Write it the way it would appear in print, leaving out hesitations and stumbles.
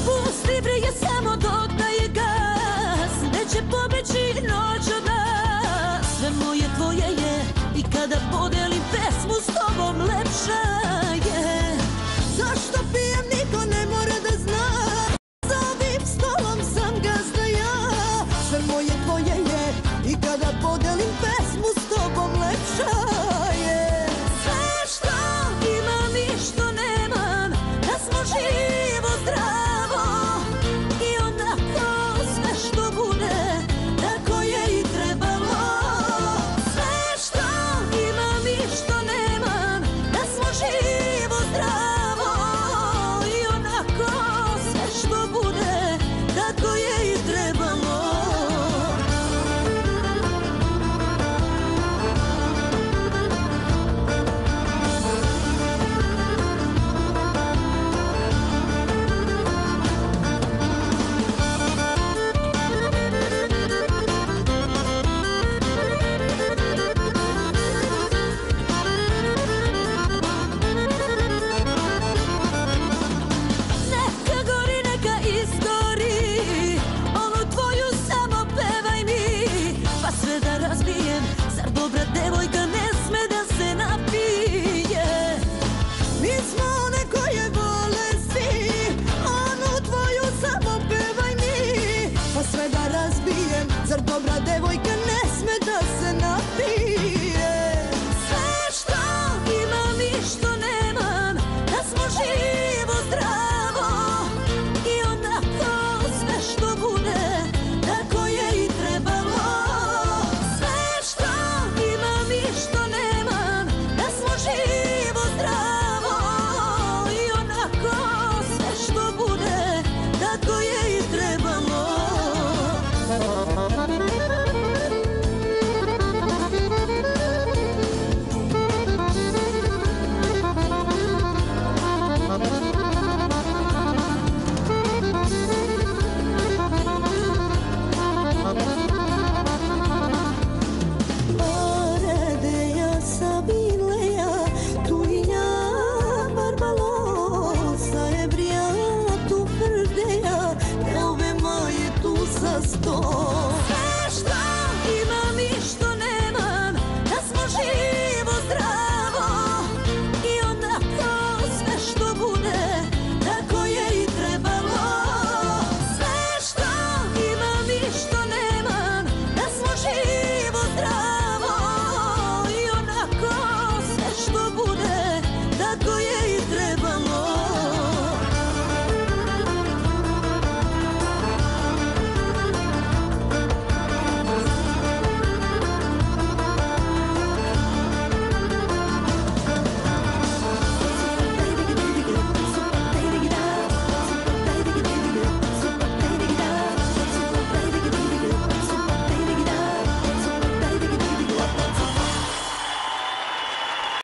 Pusti brige samo dok daje gas, neće pobeći noć od nas. Sve moje tvoje je i kada podelim pesmu s tobom lepša je. Zašto pijem niko ne mora da zna, za ovim stolom sam gazda ja. Sve moje tvoje je i kada podelim pesmu s tobom lepša je. Sve što imam i što nemam, da smo živo zdravo. I onako sve što bude, tako je i trebalo. Sve što imam i što nemam, da smo živo zdravo. I onako sve što bude, tako je i trebalo. Neka gori, neka izgori, onu tvoju samo pevaj mi. Pa sve da razbijem, zar dobra devojka ne sme da se napije? Mi smo one koje vole svi, onu tvoju samo pevaj mi. Pa sve da razbijem, zar dobra devojka ne sme da se napije? Sve što imam i što nemam, da smo živo zdravo. I onako sve što bude, tako je i trebalo. Sve što imam i što nemam, da smo živo zdravo. I onako sve što bude, tako je i trebalo. Oredeja Sabileja, Tuinja Barbalosa, Ebrija tu Frdeja, Eove moje tu sa sto.